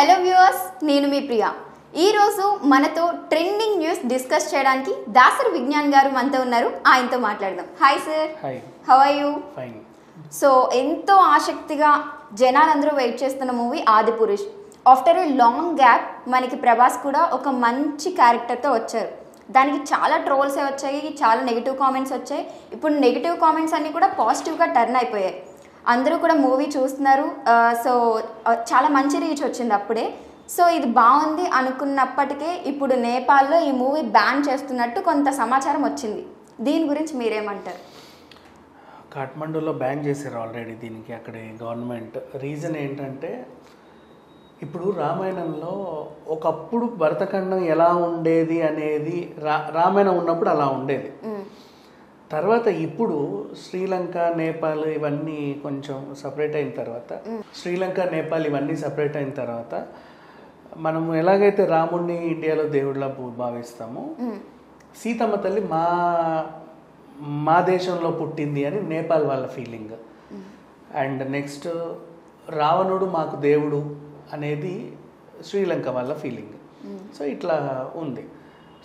Hello viewers, నేను మీ ప్రియా. ఈరోజు మనతో ట్రెండింగ్ న్యూస్ డిస్కస్ చేయడానికి దాసరి విజ్ఞాన్ గారు మనతో ఉన్నారు. ఆయనతో మాట్లాడదాం. Hi sir. How are you? Fine. So ఎంతో ఆసక్తిగా జనాలందరూ వెయిట్ చేస్తున్న movie Adipurush. After a long gap మనకి ప్రభాస్ కూడా ఒక మంచి క్యారెక్టర్తో వచ్చారు. దానికి చాలా ట్రోల్సే వచ్చాయి, చాలా నెగిటివ్ కామెంట్స్ వచ్చాయి. ఇప్పుడు నెగిటివ్ కామెంట్స్ అన్నీ కూడా పాజిటివ్గా టర్న్ అయిపోయాయి. అందరూ కూడా మూవీ చూస్తున్నారు. సో చాలా మంచి రీచ్ వచ్చింది అప్పుడే. సో ఇది బాగుంది అనుకున్నప్పటికే ఇప్పుడు నేపాల్లో ఈ మూవీ బ్యాన్ చేస్తున్నట్టు కొంత సమాచారం వచ్చింది. దీని గురించి మీరేమంటారు? కాఠ్మండూలో బ్యాన్ చేశారు ఆల్రెడీ దీనికి అక్కడ గవర్నమెంట్. రీజన్ ఏంటంటే ఇప్పుడు రామాయణంలో ఒకప్పుడు భరతఖండం ఎలా ఉండేది అనేది రామాయణం ఉన్నప్పుడు అలా ఉండేది. తర్వాత ఇప్పుడు శ్రీలంక నేపాల్ ఇవన్నీ కొంచెం సపరేట్ అయిన తర్వాత శ్రీలంక నేపాల్ ఇవన్నీ సపరేట్ అయిన తర్వాత మనం ఎలాగైతే రాముడిని ఇండియాలో దేవుడిలా భావిస్తామో సీతమ్మ తల్లి మా దేశంలో పుట్టింది అని నేపాల్ వాళ్ళ ఫీలింగ్. అండ్ నెక్స్ట్ రావణుడు మాకు దేవుడు అనేది శ్రీలంక వాళ్ళ ఫీలింగ్. సో ఇట్లా ఉంది.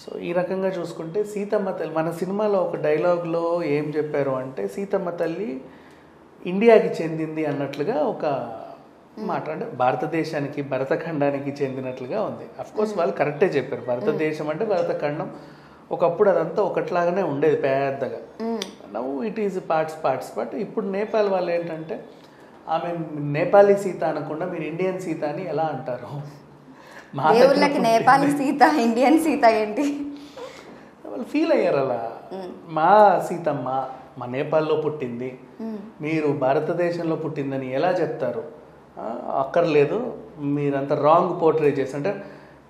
సో ఈ రకంగా చూసుకుంటే సీతమ్మ తల్లి మన సినిమాలో ఒక డైలాగ్లో ఏం చెప్పారు అంటే సీతమ్మ తల్లి ఇండియాకి చెందింది అన్నట్లుగా ఒక మాట, అంటే భారతదేశానికి భరతఖండానికి చెందినట్లుగా ఉంది. అఫ్కోర్స్ వాళ్ళు కరెక్టే చెప్పారు. భారతదేశం అంటే భరతఖండం ఒకప్పుడు అదంతా ఒకట్లాగానే ఉండేది పెద్దగా. Now it is parts. But ఇప్పుడు నేపాల్ వాళ్ళు ఏంటంటే ఆమె నేపాలీ సీత అనకుండా మీరు ఇండియన్ సీత అని ఎలా అంటారు? దేవుళ్ళకి నేపాలీ సీత ఇండియన్ సీత ఏంటి? వాళ్ళు ఫీల్ అయ్యారు అలా. మా సీతమ్మ మా నేపాల్లో పుట్టింది, మీరు భారతదేశంలో పుట్టిందని ఎలా చెప్తారు? అక్కర్లేదు, మీరంతా రాంగ్ పోర్ట్రే చేసి. అంటే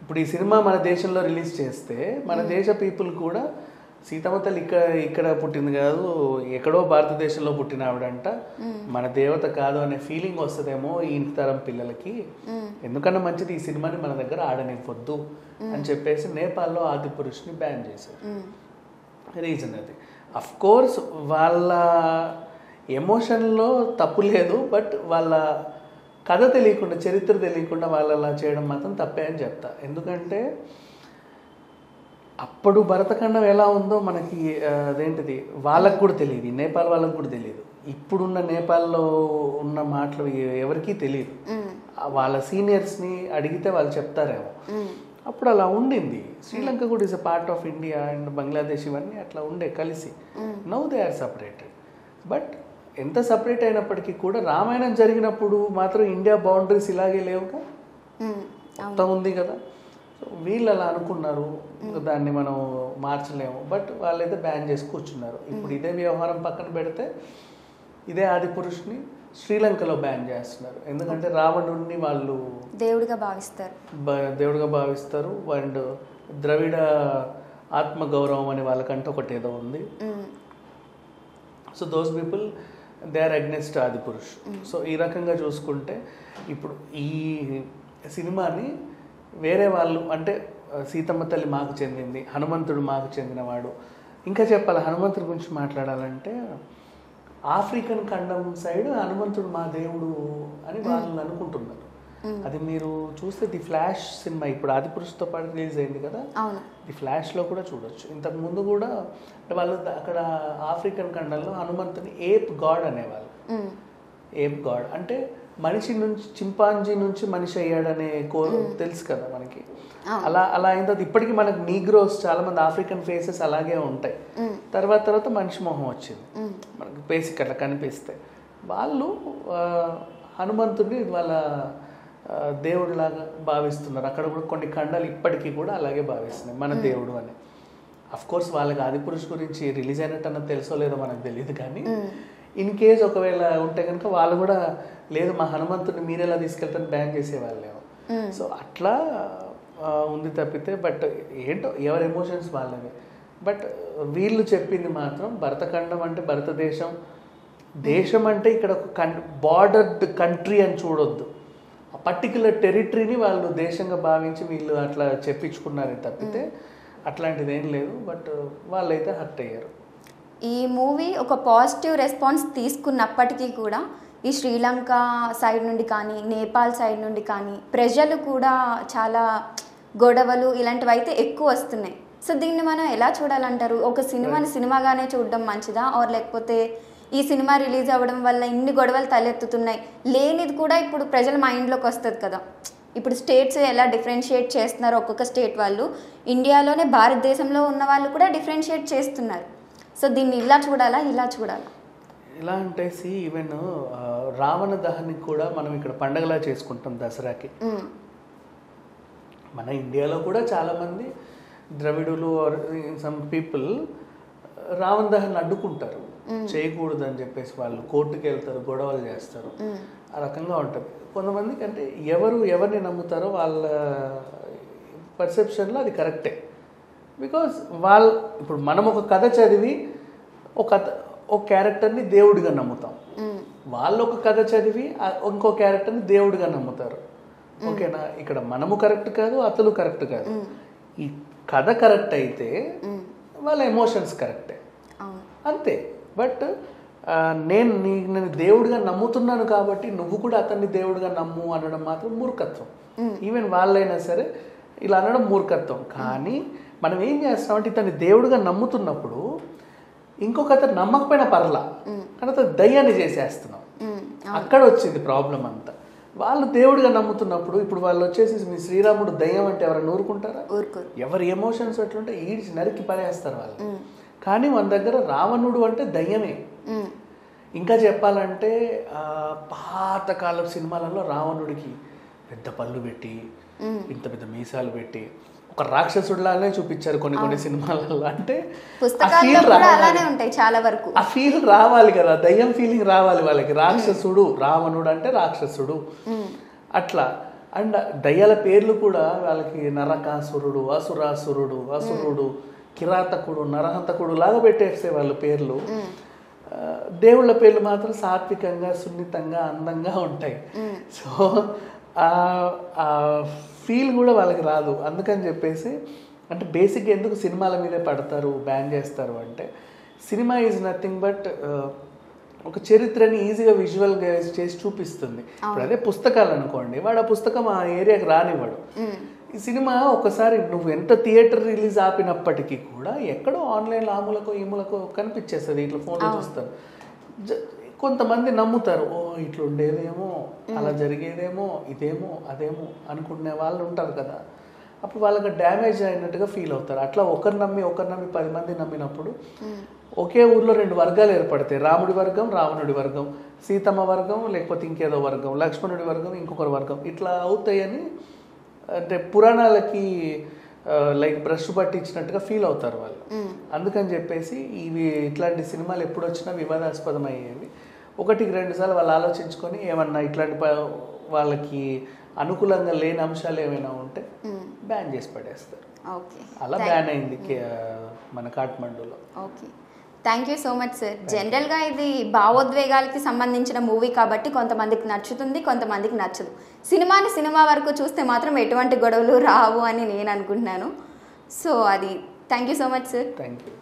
ఇప్పుడు ఈ సినిమా మన దేశంలో రిలీజ్ చేస్తే మన దేశ పీపుల్ కూడా సీతమ్మ తల్లి ఇక్కడ పుట్టింది కాదు, ఎక్కడో భారతదేశంలో పుట్టిన ఆవిడంట, మన దేవత కాదు అనే ఫీలింగ్ వస్తుందేమో ఈ తరం పిల్లలకి. ఎందుకన్నా మంచిది ఈ సినిమాని మన దగ్గర ఆడనివ్వద్దు అని చెప్పేసి నేపాల్లో ఆదిపురుష్ని బ్యాన్ చేశారు. రీజన్ అది. అఫ్ కోర్స్ వాళ్ళ ఎమోషన్లో తప్పు లేదు, బట్ వాళ్ళ కథ తెలియకుండా చరిత్ర తెలియకుండా వాళ్ళు అలా చేయడం మాత్రం తప్పే అని చెప్తా. ఎందుకంటే అప్పుడు భరతఖండం ఎలా ఉందో మనకి అదేంటిది వాళ్ళకు కూడా తెలియదు, నేపాల్ వాళ్ళకు కూడా తెలియదు. ఇప్పుడున్న నేపాల్లో ఉన్న మాటలు ఎవరికీ తెలియదు. వాళ్ళ సీనియర్స్ని అడిగితే వాళ్ళు చెప్తారేమో. అప్పుడు అలా ఉండింది. శ్రీలంక కూడా is a part of India and Bangladesh ఇవన్నీ అట్లా ఉండే కలిసి. Now they are separated. But ఎంత సపరేట్ అయినప్పటికీ కూడా రామాయణం జరిగినప్పుడు మాత్రం ఇండియా బౌండరీస్ ఇలాగే లేవుగా, మొత్తం ఉంది కదా. సో వీళ్ళు అలా అనుకున్నారు, దాన్ని మనం మార్చలేము. బట్ వాళ్ళైతే బ్యాన్ చేసి కూర్చున్నారు. ఇప్పుడు ఇదే వ్యవహారం పక్కన పెడితే ఇదే ఆదిపురుష్ని శ్రీలంకలో బ్యాన్ చేస్తున్నారు. ఎందుకంటే రావణుడిని వాళ్ళు దేవుడిగా భావిస్తారు. అండ్ ద్రవిడ ఆత్మగౌరవం అని వాళ్ళకంటే ఒకటి ఏదో ఉంది. So those people they are against Adipurush. So ఈ రకంగా చూసుకుంటే ఇప్పుడు ఈ సినిమాని వేరే వాళ్ళు, అంటే సీతమ్మ తల్లి మాకు చెందింది, హనుమంతుడు మాకు చెందినవాడు. ఇంకా చెప్పాలి, హనుమంతుడి గురించి మాట్లాడాలంటే ఆఫ్రికన్ ఖండం సైడ్ హనుమంతుడు మా దేవుడు అని వాళ్ళు అనుకుంటున్నారు. అది మీరు చూస్తే ది ఫ్లాష్ సినిమా ఇప్పుడు ఆదిపురుష్తో పాటు రిలీజ్ అయింది కదా, ది ఫ్లాష్లో కూడా చూడొచ్చు. ఇంతకు ముందు కూడా వాళ్ళు అక్కడ ఆఫ్రికన్ ఖండంలో హనుమంతుని ఏప్ గాడ్ అనేవాళ్ళు. ఏప్ గాడ్ అంటే మనిషి నుంచి చింపాంజీ నుంచి మనిషి అయ్యాడనే తెలుసు కదా మనకి. అలా అయిన తర్వాత ఇప్పటికీ మనకు నీగ్రోస్ చాలా మంది ఆఫ్రికన్ ఫేసెస్ అలాగే ఉంటాయి. తర్వాత మనిషి మొహం వచ్చింది మనకి బేసిక్ అట్లా కనిపిస్తాయి. వాళ్ళు హనుమంతుడిని వాళ్ళ దేవుడిలాగా భావిస్తున్నారు. అక్కడ కూడా కొన్ని ఖండాలు ఇప్పటికీ కూడా అలాగే భావిస్తున్నాయి మన దేవుడు అని. అఫ్ కోర్స్ వాళ్ళకి ఆదిపురుష్ గురించి రిలీజ్ అయినట్టు అన్నది తెలుసో లేదో మనకు తెలియదు, కానీ ఇన్ కేస్ ఒకవేళ ఉంటే కనుక వాళ్ళు కూడా లేదు మా హనుమంతుడిని మీరెలా తీసుకెళ్తారని బ్యాన్ చేసేవాళ్ళేమో. సో అట్లా ఉంది తప్పితే బట్ ఏంటో ఎవరి ఎమోషన్స్ వాళ్ళవి. బట్ వీళ్ళు చెప్పింది మాత్రం భరతఖండం అంటే భారతదేశం, దేశం అంటే ఇక్కడ ఒక బార్డర్డ్ కంట్రీ అని చూడొద్దు. ఆ పర్టికులర్ టెరిటరీని వాళ్ళు దేశంగా భావించి వీళ్ళు అట్లా చెప్పించుకున్నారే తప్పితే అట్లాంటిది ఏం లేదు. బట్ వాళ్ళైతే హర్ట్ అయ్యారు. ఈ మూవీ ఒక పాజిటివ్ రెస్పాన్స్ తీసుకున్నప్పటికీ కూడా ఈ శ్రీలంక సైడ్ నుండి కానీ నేపాల్ సైడ్ నుండి కానీ ప్రజలు కూడా చాలా గొడవలు ఇలాంటివి అయితే ఎక్కువ వస్తున్నాయి. సో దీన్ని మనం ఎలా చూడాలంటారు? ఒక సినిమాని సినిమాగానే చూడడం మంచిదా, ఆర్ లేకపోతే ఈ సినిమా రిలీజ్ అవ్వడం వల్ల ఇన్ని గొడవలు తలెత్తుతున్నాయి లేనిది కూడా ఇప్పుడు ప్రజల మైండ్లోకి వస్తుంది కదా. ఇప్పుడు స్టేట్స్ ఎలా డిఫరెన్షియేట్ చేస్తున్నారు, ఒక్కొక్క స్టేట్ వాళ్ళు ఇండియాలోనే భారతదేశంలో ఉన్న వాళ్ళు కూడా డిఫరెన్షియేట్ చేస్తున్నారు. సో దీన్ని ఇలా చూడాలా, ఇలా చూడాలా? ఇలా అంటే ఈవెన్ రావణ దహన్ని కూడా మనం ఇక్కడ పండగలా చేసుకుంటాం దసరాకి. మన ఇండియాలో కూడా చాలామంది ద్రవిడులు ఆర్ సమ్ పీపుల్ రావణ దహన్ని అడ్డుకుంటారు, చేయకూడదని చెప్పేసి వాళ్ళు కోర్టుకి వెళ్తారు, గొడవలు చేస్తారు, ఆ రకంగా ఉంటుంది. కొంతమందికి అంటే ఎవరిని నమ్ముతారో వాళ్ళ పర్సెప్షన్లో అది కరెక్టే. బికాజ్ ఇప్పుడు మనం ఒక కథ చదివి ఒక క్యారెక్టర్ని దేవుడిగా నమ్ముతాం, వాళ్ళు ఒక కథ చదివి ఇంకో క్యారెక్టర్ని దేవుడిగా నమ్ముతారు. ఓకేనా? ఇక్కడ మనము కరెక్ట్ కాదు, అతను కరెక్ట్ కాదు. ఈ కథ కరెక్ట్ అయితే వాళ్ళ ఎమోషన్స్ కరెక్టే, అంతే. బట్ నేను దేవుడిగా నమ్ముతున్నాను కాబట్టి నువ్వు కూడా అతన్ని దేవుడిగా నమ్ము అనడం మాత్రం మూర్ఖత్వం. ఈవెన్ వాళ్ళైనా సరే ఇలా అనడం మూర్ఖత్వం. కానీ మనం ఏం చేస్తామంటే ఇతన్ని దేవుడిగా నమ్ముతున్నప్పుడు ఇంకొక అతను నమ్మకపోయినా పర్లా, కానీ అతను దయ్యాన్ని చేసేస్తున్నాం. అక్కడ వచ్చింది ప్రాబ్లం అంతా. వాళ్ళు దేవుడిగా నమ్ముతున్నప్పుడు ఇప్పుడు వాళ్ళు వచ్చేసి మీ శ్రీరాముడు దయ్యం అంటే ఎవరైనా ఊరుకుంటారా? ఎవరి ఎమోషన్స్ ఎట్లుంటే ఈడ్చి నరికి పడేస్తారు వాళ్ళు. కానీ మన దగ్గర రావణుడు అంటే దయ్యమే. ఇంకా చెప్పాలంటే పాతకాలం సినిమాలలో రావణుడికి పెద్ద పళ్ళు పెట్టి ఇంత పెద్ద మీసాలు పెట్టి ఒక రాక్షసుడిలానే చూపించారు కొన్ని సినిమాలలో. అంటే ఆ ఫీల్ రావాలి కదా, దయ్యం ఫీలింగ్ రావాలి వాళ్ళకి. రాక్షసుడు, రావణుడు అంటే రాక్షసుడు అట్లా. అండ్ దయ్యాల పేర్లు కూడా వాళ్ళకి నరకాసురుడు, అసురుడు, కిరాతకుడు, నరహంతకుడు లాగా పెట్టేసే వాళ్ళ పేర్లు. దేవుళ్ళ పేర్లు మాత్రం సాత్వికంగా, సున్నితంగా, అందంగా ఉంటాయి. సో ఆ ఫీల్ కూడా వాళ్ళకి రాదు. అందుకని చెప్పేసి అంటే బేసిక్గా ఎందుకు సినిమాల మీదే పడతారు, బ్యాన్ చేస్తారు అంటే సినిమా ఈజ్ నథింగ్ బట్ ఒక చరిత్రని ఈజీగా విజువల్గా చేసి చూపిస్తుంది. ఇప్పుడు అదే పుస్తకాలు అనుకోండి, వాడు ఆ పుస్తకం ఆ ఏరియాకి రానివ్వడు. ఈ సినిమా ఒకసారి నువ్వు ఎంత థియేటర్ రిలీజ్ ఆపినప్పటికీ కూడా ఎక్కడో ఆన్లైన్లో ఆములకో ఈములకో కనిపించేస్తుంది, ఇట్లా ఫోన్లో చూస్తారు. కొంతమంది నమ్ముతారు, ఓ ఇట్లా ఉండేదేమో, అలా జరిగేదేమో, ఇదేమో అదేమో అనుకునే వాళ్ళు ఉంటారు కదా. అప్పుడు వాళ్ళకి డ్యామేజ్ అయినట్టుగా ఫీల్ అవుతారు. అట్లా ఒకరు నమ్మి 10 మంది నమ్మినప్పుడు ఒకే ఊర్లో 2 వర్గాలు ఏర్పడతాయి. రాముడి వర్గం, రావణుడి వర్గం, సీతమ్మ వర్గం, లేకపోతే ఇంకేదో వర్గం, లక్ష్మణుడి వర్గం, ఇంకొకరి వర్గం, ఇట్లా అవుతాయని అంటే పురాణాలకి లైక్ బ్రష్ పట్టించినట్టుగా ఫీల్ అవుతారు వాళ్ళు. అందుకని చెప్పేసి ఇట్లాంటి సినిమాలు ఎప్పుడు వచ్చినా వివాదాస్పదం అయ్యేవి. 1-2 సార్లు వాళ్ళు ఆలోచించుకొని ఏమన్నా ఇట్లాంటి వాళ్ళకి అనుకూలంగా లేని అంశాలు ఏమైనా ఉంటే బ్యాన్ చేసి పడేస్తారు. అలా బ్యాన్ అయింది మన కాఠ్మండూలో. Okay, thank you so much sir. జనరల్గా ఇది భావోద్వేగాలకి సంబంధించిన మూవీ కాబట్టి కొంతమందికి నచ్చుతుంది, కొంతమందికి నచ్చదు. సినిమాని సినిమా వరకు చూస్తే మాత్రం ఎటువంటి గొడవలు రావు అని నేను అనుకుంటున్నాను. సో అది thank you so much sir. Thank you.